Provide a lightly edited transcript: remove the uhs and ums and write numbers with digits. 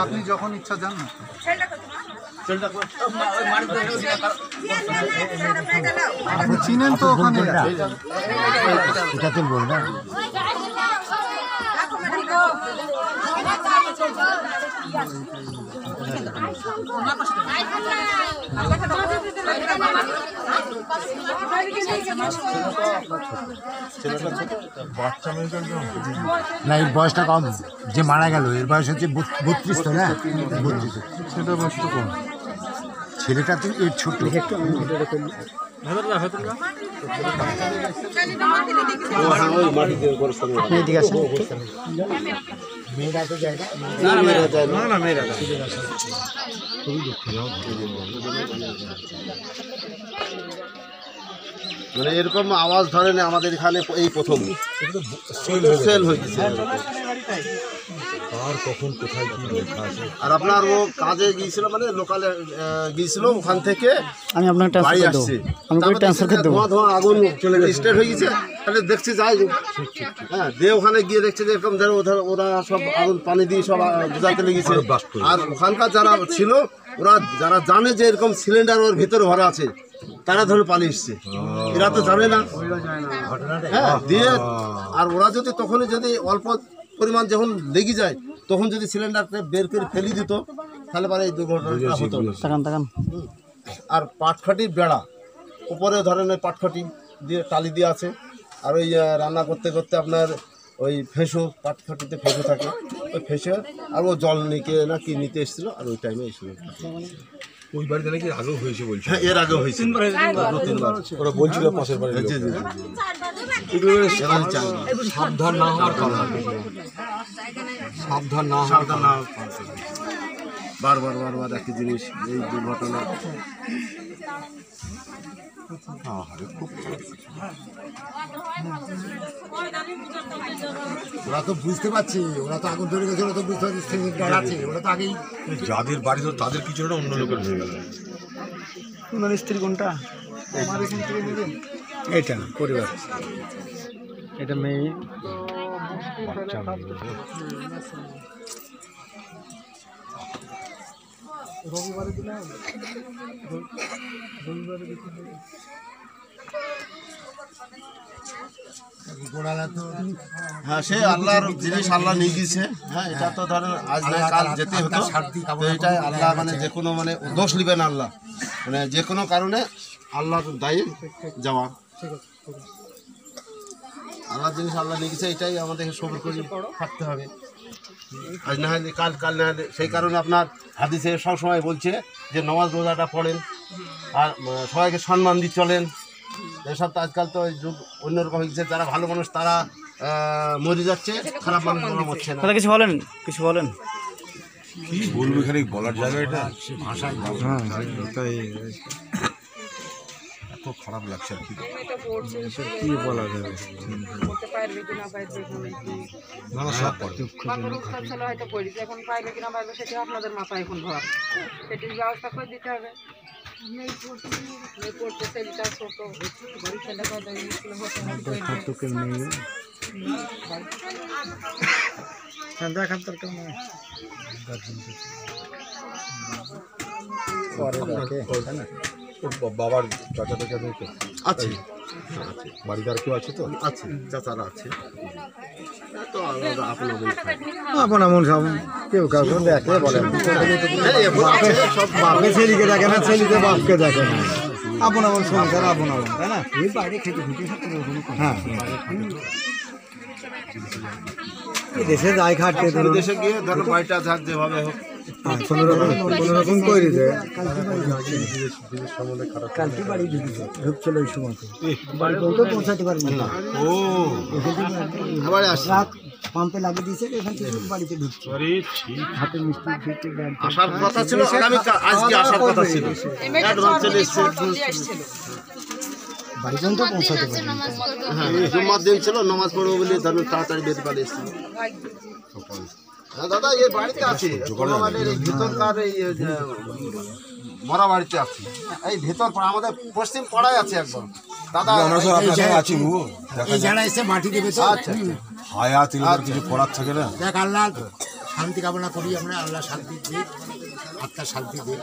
আপনি যখন ইচ্ছা যান না চিনেন তো ওখানে এটা তুলব না না এর বয়সটা কম যে মারা গেল এর বয়স হচ্ছে 32 তো না 32 সেটা বয়স তো কম ছেলেটা তো এর ছোট মেয়েরা তো যায় না মেয়েরা খুবই দুঃখজনক মানে এরকম আওয়াজ ধরে না আমাদের এখানে এই প্রথম সেল হয়েছে আর কখন কোথায় কি লেখা আছে আর আপনার ও কাজে গিয়েছিল মানে লোকালে গিয়েছিল ওখান থেকে আমি আপনার বাড়ি আসছে আমি ট্রান্সফার করে দেবো ধোঁয়া আগুন চলে গেছে স্টার্ট হয়ে গেছে তাহলে দেখছি যাই হ্যাঁ দিয়ে ওখানে গিয়ে দেখছে যে এরকম ধরো ওরা সব আগুন পানি দিয়ে সব বুঝাতে লেগেছে আর ওখানকার যারা ছিল ওরা যারা জানে যে এরকম সিলিন্ডার ওর ভিতরে ভরা আছে তারা ধরে পালিয়ে এসছে এরা তো জানে না হ্যাঁ দিয়ে আর ওরা যদি তখনই যদি অল্প পরিমাণ যখন লেগে যায় তখন যদি সিলিন্ডারটা বের করে ফেলে দিত তাহলে পরে এই দুর্ঘটনাটা হতো আর পাটখাটির বেড়া উপরে ধরেন ওই পাটখাটি দিয়ে টালি দিয়ে আছে আর ওই রান্না করতে করতে আপনার ওই ফেঁসো পাটখাটিতে ফেঁসো থাকে ওই ফেঁসে আর ও জল নিকে না কি নিতে এসেছিলো আর ওই টাইমে এসেছিল ওই বাড়িতে নাকি আগেও হয়েছে বলছে হ্যাঁ এর আগেও হয়েছে ওরা বলছিল পাশের বাড়ি সাবধান না হওয়ার কারণ সাবধান না বারবার একই জিনিস এই দুর্ঘটনা ওরা তো বুঝতে পারছে ওরা তো আগুন ধরে গেছে ওরা তো বুঝতে পারছে ওরা তো আগেই যাদের বাড়ি তো তাদের কিছু না অন্য লোকের হয়ে গেল ওনার স্ত্রী কোনটা এটা পরিবার এটা মেয়ে রবিবারে দিলে হ্যাঁ সে আল্লাহর জিনিস আল্লাহ নিয়ে গিয়েছে হ্যাঁ এটা তো ধরেন আজ না কাল যেতে হতো তো এটাই আল্লাহ মানে যে কোনো মানে দোষ নেবেন আল্লাহ মানে যে কোনো কারণে আল্লাহর দায়ী যাওয়া আল্লাহর জিনিস আল্লাহ নিয়ে গেছে এটাই আমাদের সবর করে থাকতে হবে আজ না হলে কাল না হলে সেই কারণে আপনার হাদিসে সবসময় বলছে যে নামাজ রোজাটা পড়েন আর সবাইকে সম্মান দিয়ে চলেন এসব তো আজকাল তো যুগ অন্যরকম হয়ে গেছে যারা ভালো মানুষ তারা মরে যাচ্ছে খারাপ মানুষ মরছে না কিছু বলেন কি বলবো এখানে বলার জায়গা এটা ভাষায় এত খারাপ লাগছে আর কি বলা যাবে না সব হয়তো পড়েছে এখন পাইবে কিনা পাইবে সেটা আপনাদের মাথায় এখন ভর সেটির ব্যবস্থা করে দিতে হবে পড়তে ছেলেটা ছোট ছেলে দেখার দরকার নেই বাবার চাচা টাচা নেই তো আছে বাড়িদার কেউ আছে তো আছে চাচারা আছে তো আপন আমন সব কেউ কাউকে দেখে বলেন সব বাপে ছেলেকে দেখে না ছেলেকে বাপকে দেখে না আপন আমন সংসার আপন আমন তাই না এই বাইরে খেতে হ্যাঁ দেশে যাই খাটতে দেশে গিয়ে ধরো বাড়িটা যাক যেভাবে হোক কোনো রকম করে দেয় কালকে বাড়ি ঢুকছিল ওই সময় বাড়ি পৌঁছাতে পারবেন না ও আবার আসি পাম্পে লাগিয়ে দিয়েছে এখান থেকে বাড়িতে ঢুকছে হাতে মিষ্টি খেতে ব্যাগ আসার কথা ছিল আজকে আসার কথা ছিল অ্যাডভান্স চলে এসছে বাড়ি পর্যন্ত পৌঁছাতে পারে হ্যাঁ জুম্মার দিন ছিল নামাজ পড়বো বলে ধরুন তাড়াতাড়ি বের করে এসেছিল হ্যাঁ দাদা এই বাড়িতে আছি কোনোবাড়ির এই ভিতরকার এই মরা বাড়িতে আছি এই ভেতর আমাদের পশ্চিম পাড়ায় আছে একদম দাদা আমরা সব আপনার সঙ্গে আছি গো এই যারা এসে মাটি দেবে তো আচ্ছা হায়া তিলকের কিছু করার থাকে না দেখ আল্লাহ শান্তি কামনা করি আমরা, আল্লাহ শান্তি দিই, আত্মার শান্তি দিই।